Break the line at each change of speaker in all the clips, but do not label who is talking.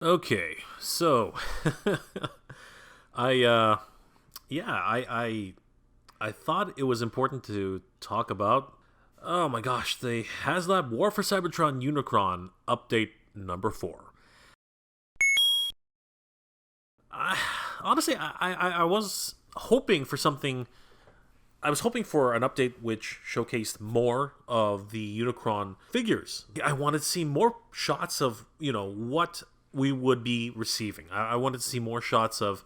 Okay, so I yeah, I thought it was important to talk about. Oh my gosh, the Haslab War for Cybertron Unicron update number 4. I, honestly, I was hoping for something. I was hoping for an update which showcased more of the Unicron figures. I wanted to see more shots of what we would be receiving. I wanted to see more shots of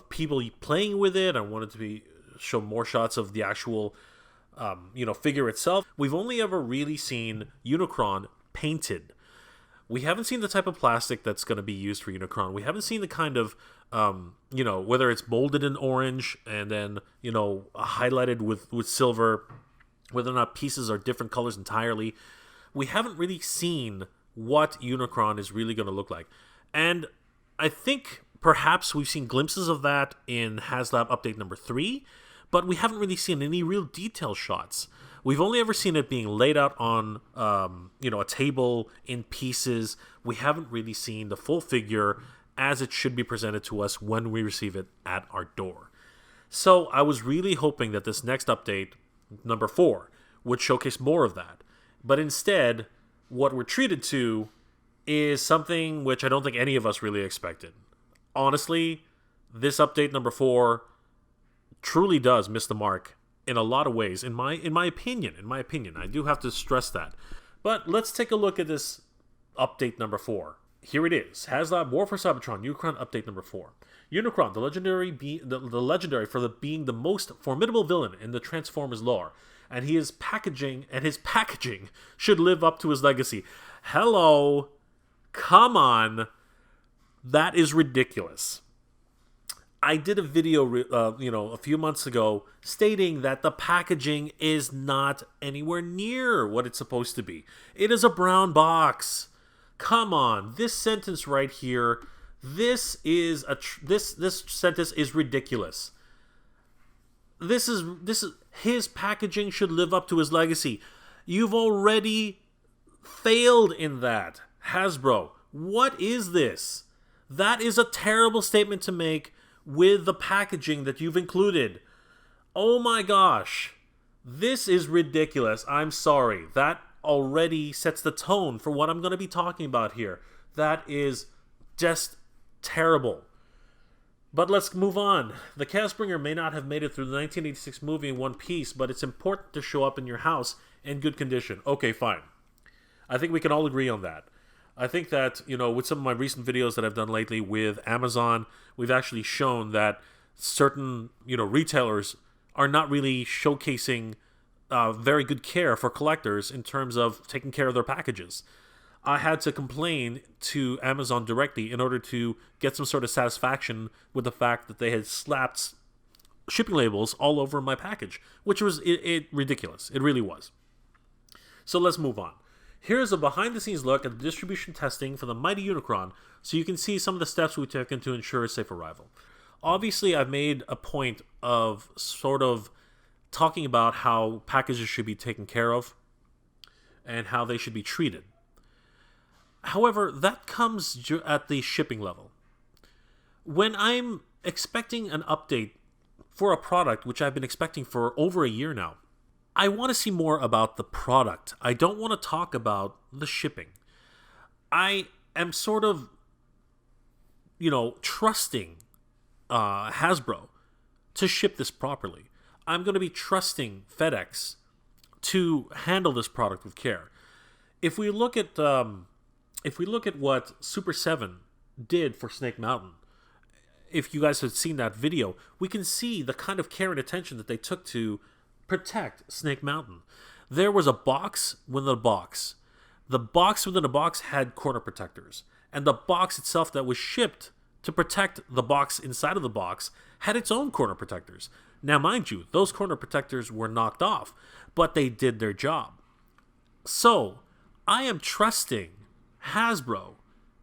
people playing with it. I wanted to show more shots of the actual figure itself. We've only ever really seen Unicron painted. We haven't seen the type of plastic that's going to be used for Unicron. We haven't seen the kind of, whether it's molded in orange and then, highlighted with silver, whether or not pieces are different colors entirely. We haven't really seen what Unicron is really going to look like. And I think perhaps we've seen glimpses of that in Haslab Update number 3, but we haven't really seen any real detail shots. We've only ever seen it being laid out on, a table in pieces. We haven't really seen the full figure as it should be presented to us when we receive it at our door. So I was really hoping that this next update, number 4, would showcase more of that. But instead, what we're treated to is something which I don't think any of us really expected. Honestly, this update number 4 truly does miss the mark in a lot of ways, in my opinion. I do have to stress that. But let's take a look at this update number 4. Here it is. Haslab War for Cybertron Unicron update number 4. Unicron, the legendary for being the most formidable villain in the Transformers lore, and his packaging should live up to his legacy. Hello. Come on. That is ridiculous. I did a video, a few months ago stating that the packaging is not anywhere near what it's supposed to be. It is a brown box. Come on, this sentence right here, this sentence is ridiculous. This is his packaging should live up to his legacy. You've already failed in that, Hasbro. What is this? That is a terrible statement to make with the packaging that you've included. Oh my gosh. This is ridiculous. I'm sorry. That already sets the tone for what I'm going to be talking about here. That is just terrible. But let's move on. The Castbringer may not have made it through the 1986 movie in one piece, but it's important to show up in your house in good condition. Okay, fine. I think we can all agree on that. I think that, with some of my recent videos that I've done lately with Amazon, we've actually shown that certain, retailers are not really showcasing very good care for collectors in terms of taking care of their packages. I had to complain to Amazon directly in order to get some sort of satisfaction with the fact that they had slapped shipping labels all over my package, which was ridiculous. It really was. So let's move on. Here's a behind-the-scenes look at the distribution testing for the mighty Unicron, so you can see some of the steps we took to ensure a safe arrival. Obviously, I've made a point of sort of talking about how packages should be taken care of and how they should be treated. However, that comes at the shipping level. When I'm expecting an update for a product which I've been expecting for over a year now, I want to see more about the product. I don't want to talk about the shipping. I am sort of, trusting Hasbro to ship this properly. I'm going to be trusting FedEx to handle this product with care. If we look at what Super 7 did for Snake Mountain, if you guys have seen that video, we can see the kind of care and attention that they took to protect Snake Mountain. There was a box within a box. The box within a box had corner protectors, and the box itself that was shipped to protect the box inside of the box had its own corner protectors. Now, mind you, those corner protectors were knocked off, but they did their job. So, I am trusting Hasbro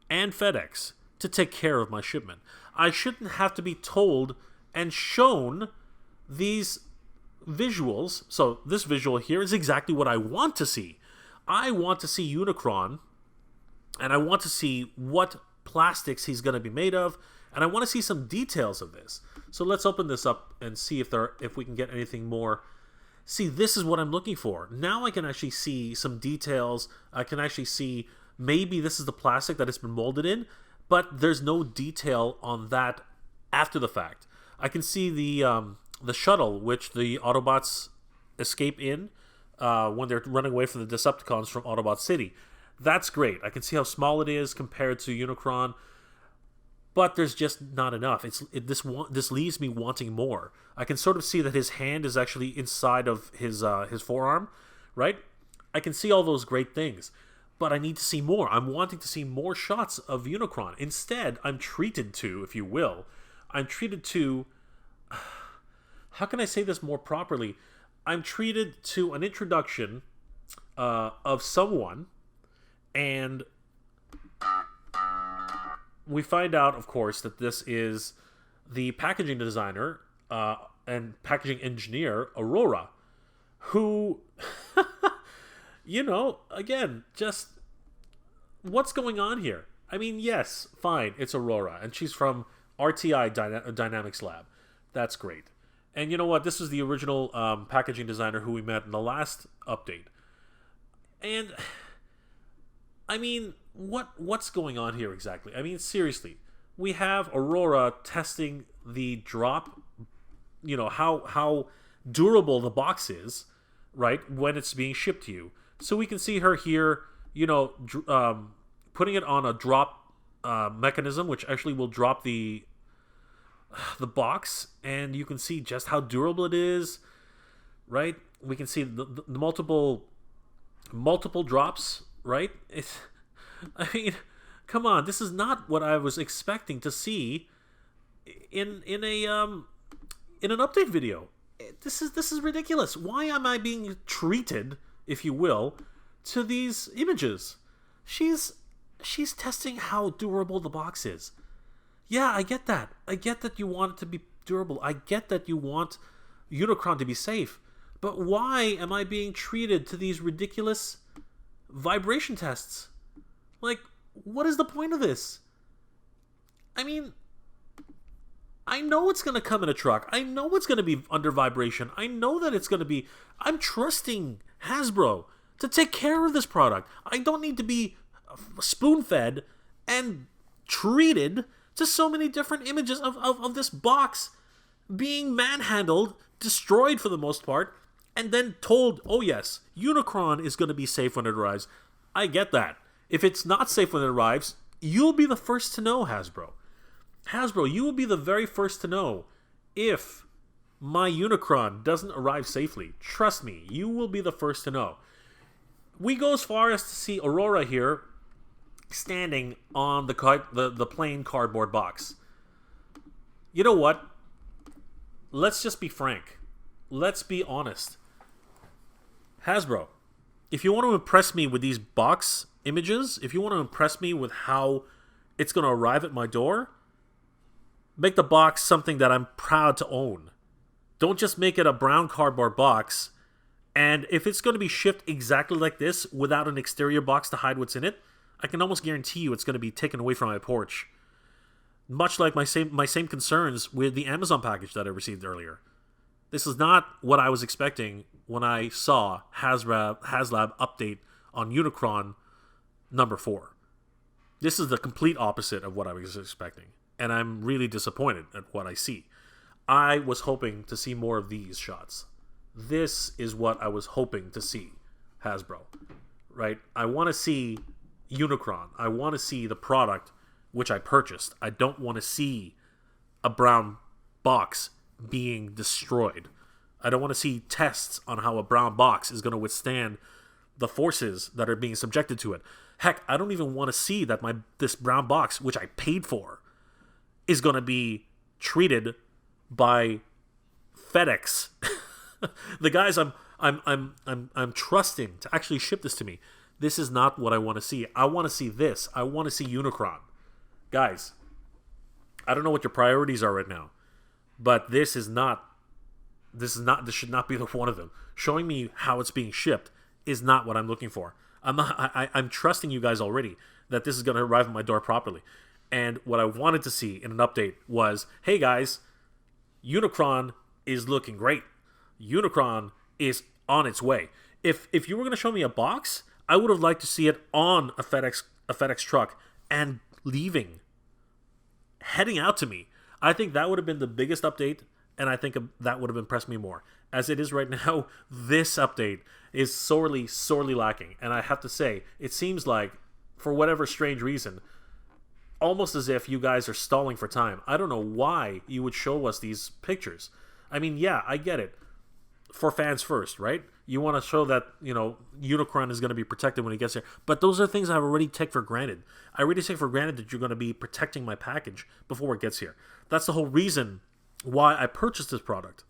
and FedEx to take care of my shipment. I shouldn't have to be told and shown these visuals. So this visual here is exactly what I want to see. I want to see Unicron, and I want to see what plastics he's going to be made of, and I want to see some details of this. So let's open this up and see if we can get anything more. See, this is what I'm looking for. Now I can actually see some details. I can actually see maybe this is the plastic that it's been molded in, but there's no detail on that after the fact. I can see the shuttle which the Autobots escape in when they're running away from the Decepticons from Autobot City. That's great. I can see how small it is compared to Unicron, but there's just not enough. This leaves me wanting more. I can sort of see that his hand is actually inside of his forearm, right? I can see all those great things, but I need to see more. I'm wanting to see more shots of Unicron. Instead, I'm treated to, if you will, how can I say this more properly? I'm treated to an introduction of someone, and we find out, of course, that this is the packaging designer and packaging engineer, Aurora, who, again, just what's going on here? I mean, yes, fine, it's Aurora, and she's from RTI Dynamics Lab. That's great. And you know what? This was the original packaging designer who we met in the last update. And I mean, what's going on here exactly? I mean, seriously, we have Aurora testing the drop, how durable the box is, right, when it's being shipped to you. So we can see her here, putting it on a drop mechanism, which actually will drop the box, and you can see just how durable it is, right? We can see the multiple drops, right? I mean, come on, this is not what I was expecting to see in an update video. This is ridiculous. Why am I being treated, if you will, to these images? She's testing how durable the box is. Yeah, I get that. I get that you want it to be durable. I get that you want Unicron to be safe. But why am I being treated to these ridiculous vibration tests? Like, what is the point of this? I mean, I know it's going to come in a truck. I know it's going to be under vibration. I know that it's going to be... I'm trusting Hasbro to take care of this product. I don't need to be spoon-fed and treated to so many different images of this box being manhandled, destroyed for the most part, and then told, oh yes, Unicron is going to be safe when it arrives. I get that. If it's not safe when it arrives, you'll be the first to know, Hasbro. Hasbro, you will be the very first to know if my Unicron doesn't arrive safely. Trust me, you will be the first to know. We go as far as to see Aurora here standing on the plain cardboard box. You know what? Let's just be frank. Let's be honest. Hasbro, if you want to impress me with these box images, if you want to impress me with how it's going to arrive at my door, make the box something that I'm proud to own. Don't just make it a brown cardboard box, and if it's going to be shipped exactly like this without an exterior box to hide what's in it, I can almost guarantee you it's going to be taken away from my porch. Much like my same concerns with the Amazon package that I received earlier. This is not what I was expecting when I saw Haslab update on Unicron number 4. This is the complete opposite of what I was expecting, and I'm really disappointed at what I see. I was hoping to see more of these shots. This is what I was hoping to see, Hasbro. Right? I want to see Unicron. I want to see the product which I purchased. I don't want to see a brown box being destroyed. I don't want to see tests on how a brown box is going to withstand the forces that are being subjected to it. Heck, I don't even want to see that this brown box, which I paid for, is going to be treated by FedEx. The guys I'm trusting to actually ship this to me. This is not what I want to see. I want to see this. I want to see Unicron. Guys, I don't know what your priorities are right now, but this should not be one of them. Showing me how it's being shipped is not what I'm looking for. I'm trusting you guys already that this is going to arrive at my door properly. And what I wanted to see in an update was, hey guys, Unicron is looking great. Unicron is on its way. If you were going to show me a box, I would have liked to see it on a FedEx truck and leaving, heading out to me. I think that would have been the biggest update, and I think that would have impressed me more. As it is right now, this update is sorely lacking. And I have to say, it seems like, for whatever strange reason, almost as if you guys are stalling for time. I don't know why you would show us these pictures. I mean, yeah, I get it. For fans first, right? You want to show that, Unicron is going to be protected when he gets here. But those are things I already take for granted. I already take for granted that you're going to be protecting my package before it gets here. That's the whole reason why I purchased this product.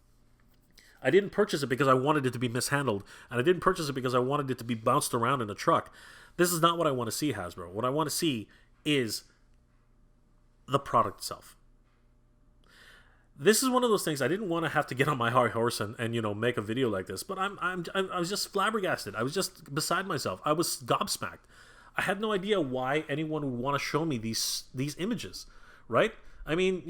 I didn't purchase it because I wanted it to be mishandled, and I didn't purchase it because I wanted it to be bounced around in a truck. This is not what I want to see, Hasbro. What I want to see is the product itself. This is one of those things I didn't want to have to get on my high horse and make a video like this, but I was just flabbergasted. I was just beside myself. I was gobsmacked. I had no idea why anyone would want to show me these images, right? I mean,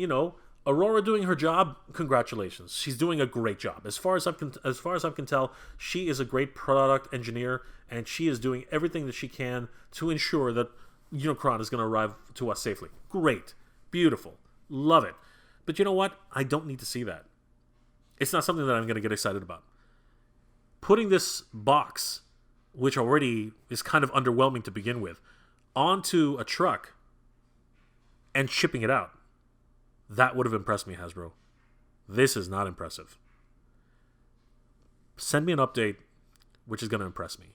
Aurora doing her job, congratulations. She's doing a great job. As far as I can tell, she is a great product engineer, and she is doing everything that she can to ensure that Unicron is going to arrive to us safely. Great. Beautiful. Love it. But you know what? I don't need to see that. It's not something that I'm going to get excited about. Putting this box, which already is kind of underwhelming to begin with, onto a truck and shipping it out, that would have impressed me, Hasbro. This is not impressive. Send me an update which is going to impress me.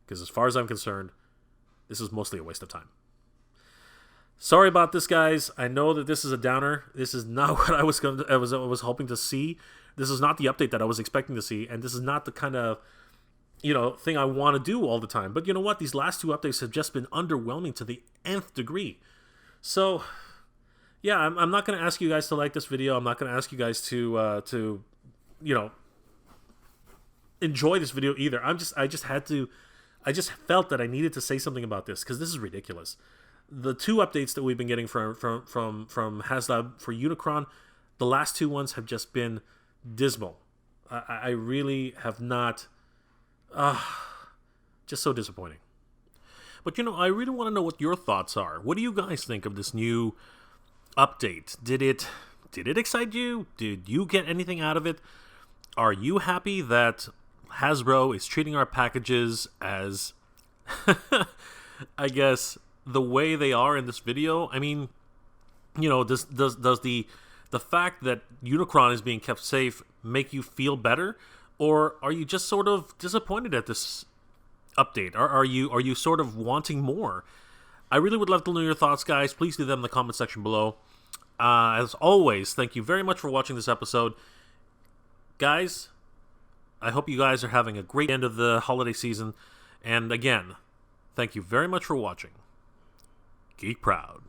Because as far as I'm concerned, this is mostly a waste of time. Sorry about this, guys. I know that this is a downer. This is not what I was hoping to see. This is not the update that I was expecting to see, and this is not the kind of thing I want to do all the time. But you know what? These last two updates have just been underwhelming to the nth degree. So, yeah, I'm not going to ask you guys to like this video. I'm not going to ask you guys to enjoy this video either. I just felt that I needed to say something about this because this is ridiculous. The two updates that we've been getting from Haslab for Unicron, the last two ones have just been dismal. I really have not... just so disappointing. But I really want to know what your thoughts are. What do you guys think of this new update? Did it excite you? Did you get anything out of it? Are you happy that Hasbro is treating our packages as... I guess... the way they are in this video? I mean, does the fact that Unicron is being kept safe make you feel better, or are you just sort of disappointed at this update? Are you sort of wanting more? I really would love to know your thoughts, guys. Please do them in the comment section below. As always, thank you very much for watching this episode, guys. I hope you guys are having a great end of the holiday season, and again, thank you very much for watching. Geek proud.